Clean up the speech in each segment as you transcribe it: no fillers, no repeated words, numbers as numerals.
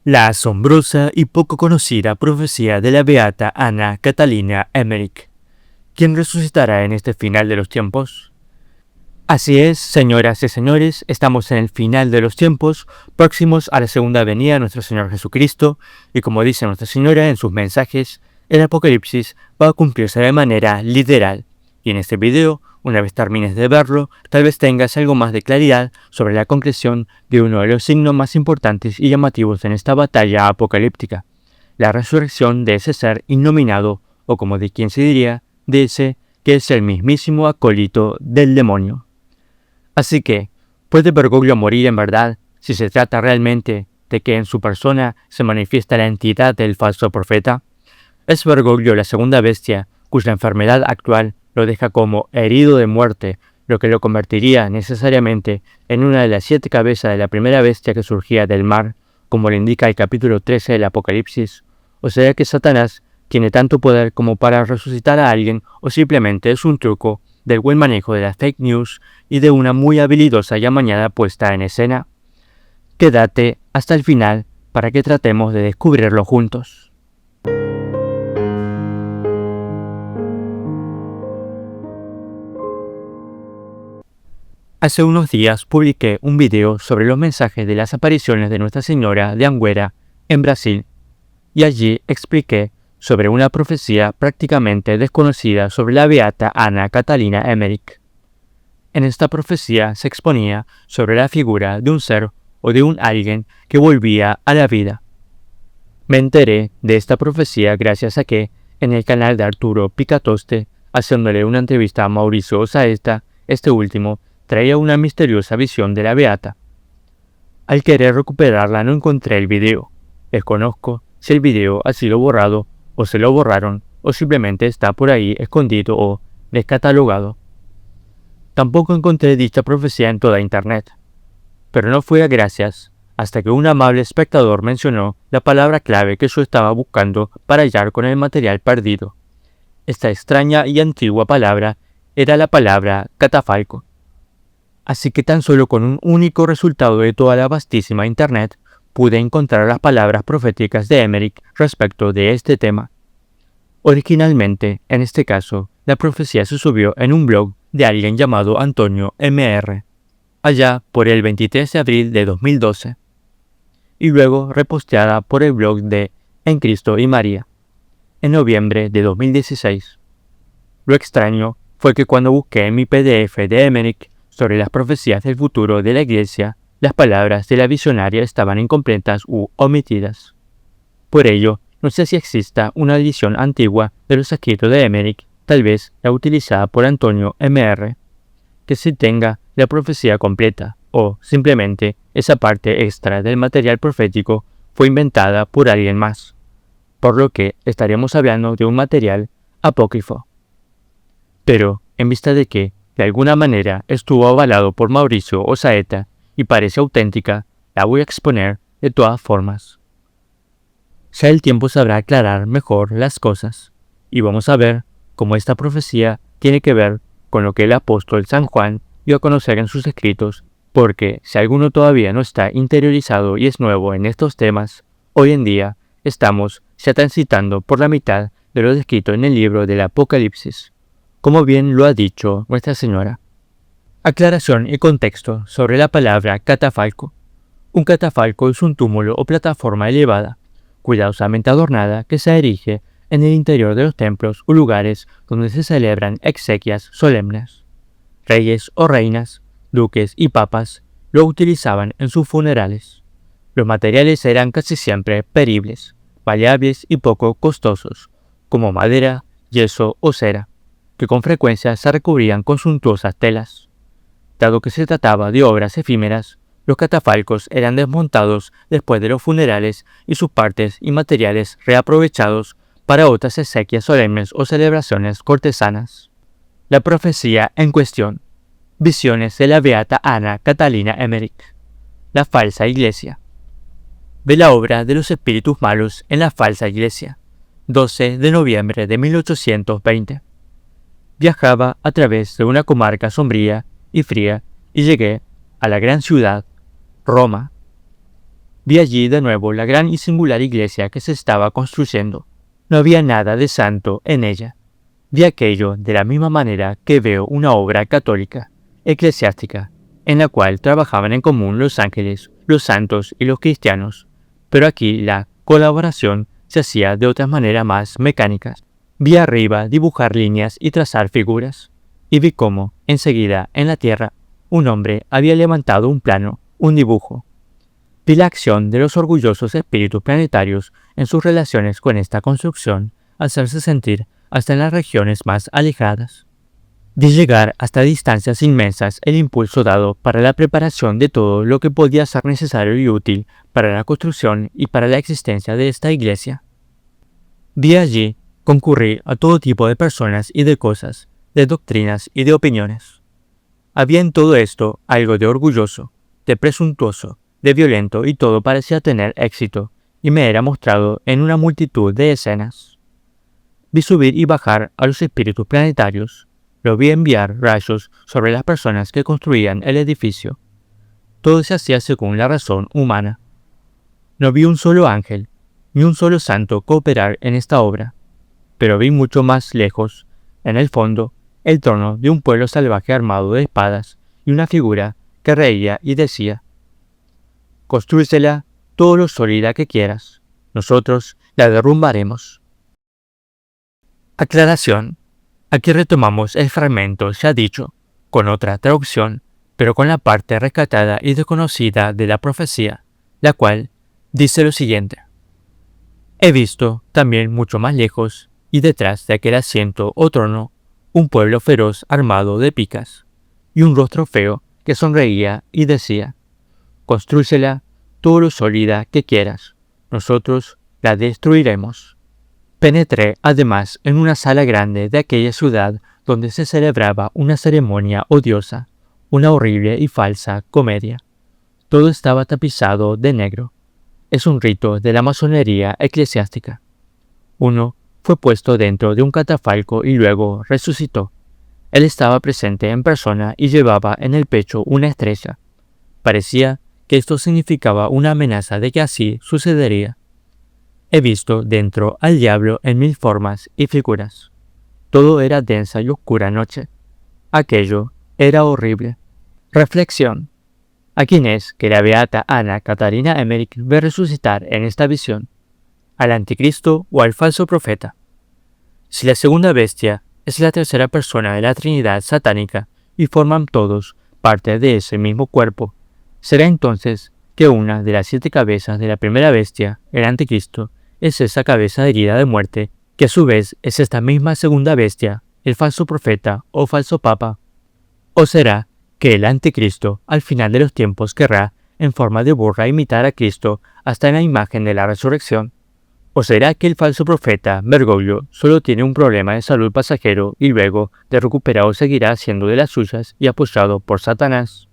La asombrosa y poco conocida profecía de la beata Anna Catalina Emmerich, quien resucitará en este final de los tiempos. Así es, señoras y señores, estamos en el final de los tiempos, próximos a la segunda venida de nuestro Señor Jesucristo, y como dice Nuestra Señora en sus mensajes, el Apocalipsis va a cumplirse de manera literal. Y en este video, una vez termines de verlo, tal vez tengas algo más de claridad sobre la concreción de uno de los signos más importantes y llamativos en esta batalla apocalíptica, la resurrección de ese ser innominado, o como de quien se diría, de ese que es el mismísimo acólito del demonio. Así que, ¿puede Bergoglio morir en verdad si se trata realmente de que en su persona se manifiesta la entidad del falso profeta? ¿Es Bergoglio la segunda bestia cuya enfermedad actual lo deja como herido de muerte, lo que lo convertiría necesariamente en una de las 7 cabezas de la primera bestia que surgía del mar, como le indica el capítulo 13 del Apocalipsis? ¿O será que Satanás tiene tanto poder como para resucitar a alguien, o simplemente es un truco del buen manejo de las fake news y de una muy habilidosa y amañada puesta en escena? Quédate hasta el final para que tratemos de descubrirlo juntos. Hace unos días publiqué un video sobre los mensajes de las apariciones de Nuestra Señora de Anguera en Brasil, y allí expliqué sobre una profecía prácticamente desconocida sobre la beata Anna Catalina Emmerich. En esta profecía se exponía sobre la figura de un ser o de un alguien que volvía a la vida. Me enteré de esta profecía gracias a que, en el canal de Arturo Picatoste, haciéndole una entrevista a Mauricio Osaeta, este último traía una misteriosa visión de la beata. Al querer recuperarla no encontré el video. Desconozco si el video ha sido borrado o se lo borraron o simplemente está por ahí escondido o descatalogado. Tampoco encontré dicha profecía en toda internet. Pero no fue a gracias hasta que un amable espectador mencionó la palabra clave que yo estaba buscando para hallar con el material perdido. Esta extraña y antigua palabra era la palabra catafalco. Así que tan solo con un único resultado de toda la vastísima internet pude encontrar las palabras proféticas de Emmerich respecto de este tema. Originalmente, en este caso, la profecía se subió en un blog de alguien llamado Antonio M.R., allá por el 23 de abril de 2012, y luego reposteada por el blog de En Cristo y María, en noviembre de 2016. Lo extraño fue que cuando busqué en mi PDF de Emmerich sobre las profecías del futuro de la Iglesia, las palabras de la visionaria estaban incompletas u omitidas. Por ello, no sé si exista una edición antigua de los escritos de Emmerich, tal vez la utilizada por Antonio M.R., que sí tenga la profecía completa, o simplemente esa parte extra del material profético fue inventada por alguien más, por lo que estaremos hablando de un material apócrifo. Pero, en vista de que, de alguna manera, estuvo avalado por Mauricio Osaeta y parece auténtica, la voy a exponer de todas formas. Ya el tiempo sabrá aclarar mejor las cosas, y vamos a ver cómo esta profecía tiene que ver con lo que el apóstol San Juan dio a conocer en sus escritos, porque si alguno todavía no está interiorizado y es nuevo en estos temas, hoy en día estamos ya transitando por la mitad de lo descrito en el libro del Apocalipsis, como bien lo ha dicho Nuestra Señora. Aclaración y contexto sobre la palabra catafalco. Un catafalco es un túmulo o plataforma elevada, cuidadosamente adornada, que se erige en el interior de los templos o lugares donde se celebran exequias solemnes. Reyes o reinas, duques y papas lo utilizaban en sus funerales. Los materiales eran casi siempre peribles, maleables y poco costosos, como madera, yeso o cera, que con frecuencia se recubrían con suntuosas telas. Dado que se trataba de obras efímeras, los catafalcos eran desmontados después de los funerales y sus partes y materiales reaprovechados para otras exequias solemnes o celebraciones cortesanas. La profecía en cuestión. Visiones de la beata Anna Catalina Emmerich. La falsa iglesia. De la obra de los espíritus malos en la falsa iglesia. 12 de noviembre de 1820. Viajaba a través de una comarca sombría y fría y llegué a la gran ciudad, Roma. Vi allí de nuevo la gran y singular iglesia que se estaba construyendo. No había nada de santo en ella. Vi aquello de la misma manera que veo una obra católica, eclesiástica, en la cual trabajaban en común los ángeles, los santos y los cristianos, pero aquí la colaboración se hacía de otras maneras más mecánicas. Vi arriba dibujar líneas y trazar figuras, y vi cómo, enseguida, en la tierra, un hombre había levantado un plano, un dibujo. Vi la acción de los orgullosos espíritus planetarios en sus relaciones con esta construcción, hacerse sentir hasta en las regiones más alejadas. Vi llegar hasta distancias inmensas el impulso dado para la preparación de todo lo que podía ser necesario y útil para la construcción y para la existencia de esta iglesia. Vi allí concurrir a todo tipo de personas y de cosas, de doctrinas y de opiniones. Había en todo esto algo de orgulloso, de presuntuoso, de violento, y todo parecía tener éxito, y me era mostrado en una multitud de escenas. Vi subir y bajar a los espíritus planetarios, lo vi enviar rayos sobre las personas que construían el edificio. Todo se hacía según la razón humana. No vi un solo ángel, ni un solo santo cooperar en esta obra, pero vi mucho más lejos, en el fondo, el trono de un pueblo salvaje armado de espadas y una figura que reía y decía: «Constrúyela todo lo sólida que quieras, nosotros la derrumbaremos». Aclaración. Aquí retomamos el fragmento ya dicho, con otra traducción, pero con la parte rescatada y desconocida de la profecía, la cual dice lo siguiente: «He visto también mucho más lejos, y detrás de aquel asiento o trono, un pueblo feroz armado de picas, y un rostro feo que sonreía y decía: Constrúyela todo lo sólida que quieras, nosotros la destruiremos». Penetré además en una sala grande de aquella ciudad donde se celebraba una ceremonia odiosa, una horrible y falsa comedia. Todo estaba tapizado de negro. Es un rito de la masonería eclesiástica. Uno fue puesto dentro de un catafalco y luego resucitó. Él estaba presente en persona y llevaba en el pecho una estrella. Parecía que esto significaba una amenaza de que así sucedería. He visto dentro al diablo en mil formas y figuras. Todo era densa y oscura noche. Aquello era horrible. Reflexión. ¿A quién es que la beata Ana Catarina Emmerich ve resucitar en esta visión? ¿Al anticristo o al falso profeta? Si la segunda bestia es la tercera persona de la Trinidad satánica y forman todos parte de ese mismo cuerpo, será entonces que una de las 7 cabezas de la primera bestia, el anticristo, es esa cabeza herida de muerte, que a su vez es esta misma segunda bestia, el falso profeta o falso papa. ¿O será que el anticristo al final de los tiempos querrá, en forma de burla, imitar a Cristo hasta en la imagen de la resurrección? ¿O será que el falso profeta, Bergoglio, solo tiene un problema de salud pasajero y luego, de recuperado, seguirá haciendo de las suyas y apoyado por Satanás?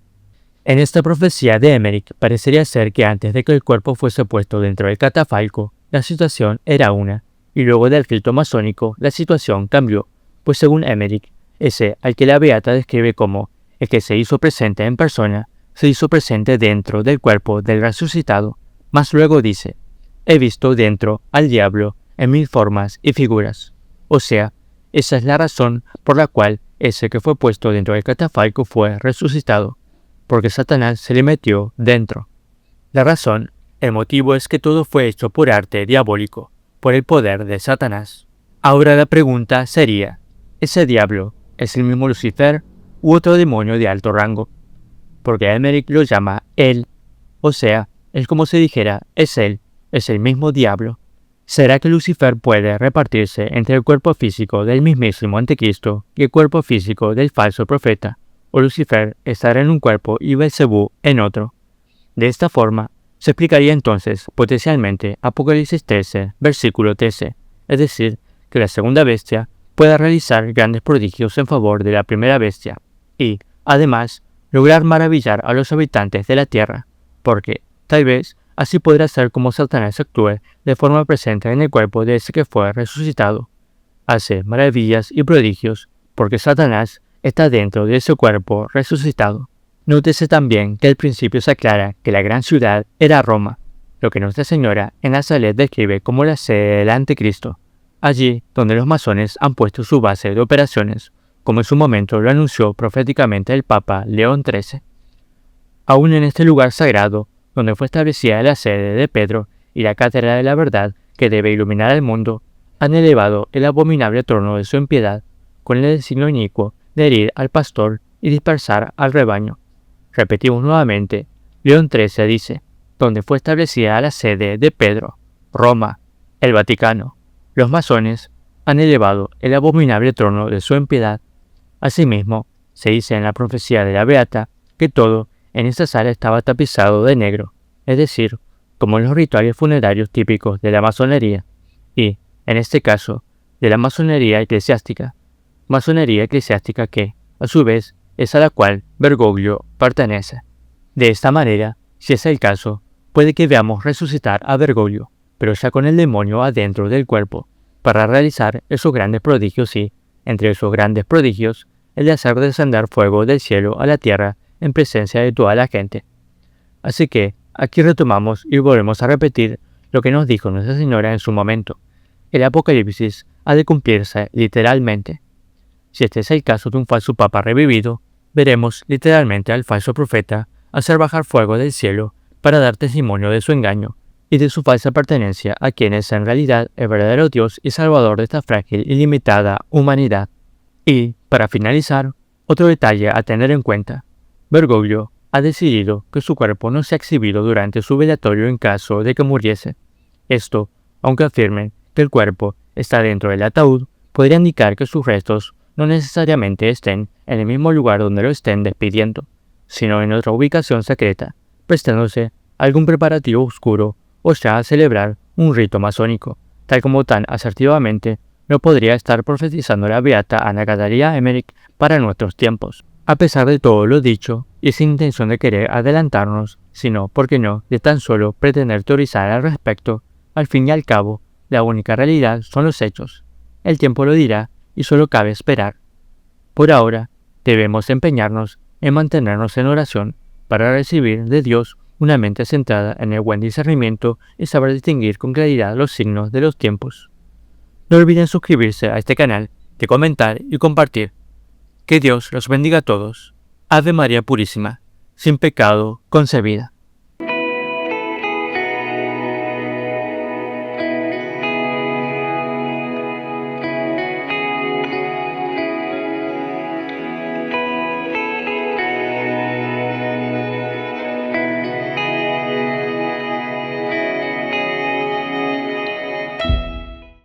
En esta profecía de Emmerich parecería ser que antes de que el cuerpo fuese puesto dentro del catafalco, la situación era una, y luego del rito masónico la situación cambió, pues según Emmerich, ese al que la beata describe como el que se hizo presente en persona, se hizo presente dentro del cuerpo del resucitado, mas luego dice: «He visto dentro al diablo en mil formas y figuras». O sea, esa es la razón por la cual ese que fue puesto dentro del catafalco fue resucitado, porque Satanás se le metió dentro. La razón, el motivo es que todo fue hecho por arte diabólico, por el poder de Satanás. Ahora la pregunta sería: ¿ese diablo es el mismo Lucifer u otro demonio de alto rango? Porque Emmerich lo llama él, o sea, es como si dijera es él, es el mismo diablo. ¿Será que Lucifer puede repartirse entre el cuerpo físico del mismísimo anticristo y el cuerpo físico del falso profeta? ¿O Lucifer estará en un cuerpo y Belcebú en otro? De esta forma, se explicaría entonces potencialmente Apocalipsis 13, versículo 13, es decir, que la segunda bestia pueda realizar grandes prodigios en favor de la primera bestia y, además, lograr maravillar a los habitantes de la tierra, porque, tal vez, así podrá ser como Satanás actúe de forma presente en el cuerpo de ese que fue resucitado. Hace maravillas y prodigios porque Satanás está dentro de ese cuerpo resucitado. Nótese también que al principio se aclara que la gran ciudad era Roma, lo que Nuestra Señora en Nazaret describe como la sede del Anticristo, allí donde los masones han puesto su base de operaciones, como en su momento lo anunció proféticamente el Papa León XIII. Aún en este lugar sagrado, donde fue establecida la sede de Pedro y la cátedra de la verdad que debe iluminar al mundo, han elevado el abominable trono de su impiedad, con el designio inicuo de herir al pastor y dispersar al rebaño. Repetimos nuevamente, León XIII dice, donde fue establecida la sede de Pedro, Roma, el Vaticano. Los masones han elevado el abominable trono de su impiedad. Asimismo, se dice en la profecía de la Beata que todo en esta sala estaba tapizado de negro, es decir, como en los rituales funerarios típicos de la masonería, y, en este caso, de la masonería eclesiástica que, a su vez, es a la cual Bergoglio pertenece. De esta manera, si es el caso, puede que veamos resucitar a Bergoglio, pero ya con el demonio adentro del cuerpo, para realizar esos grandes prodigios y, entre esos grandes prodigios, el de hacer descender fuego del cielo a la tierra en presencia de toda la gente. Así que, aquí retomamos y volvemos a repetir lo que nos dijo Nuestra Señora en su momento. El Apocalipsis ha de cumplirse literalmente. Si este es el caso de un falso papa revivido, veremos literalmente al falso profeta hacer bajar fuego del cielo para dar testimonio de su engaño y de su falsa pertenencia a quien es en realidad el verdadero Dios y Salvador de esta frágil y limitada humanidad. Y, para finalizar, otro detalle a tener en cuenta. Bergoglio ha decidido que su cuerpo no sea exhibido durante su velatorio en caso de que muriese. Esto, aunque afirmen que el cuerpo está dentro del ataúd, podría indicar que sus restos no necesariamente estén en el mismo lugar donde lo estén despidiendo, sino en otra ubicación secreta, prestándose a algún preparativo oscuro o ya a celebrar un rito masónico, tal como tan asertivamente lo podría estar profetizando la beata Ana Catalina Emmerich para nuestros tiempos. A pesar de todo lo dicho, y sin intención de querer adelantarnos, sino, por qué no, de tan solo pretender teorizar al respecto, al fin y al cabo, la única realidad son los hechos. El tiempo lo dirá y solo cabe esperar. Por ahora, debemos empeñarnos en mantenernos en oración para recibir de Dios una mente centrada en el buen discernimiento y saber distinguir con claridad los signos de los tiempos. No olviden suscribirse a este canal, de comentar y compartir. Que Dios los bendiga a todos. Ave María Purísima, sin pecado concebida.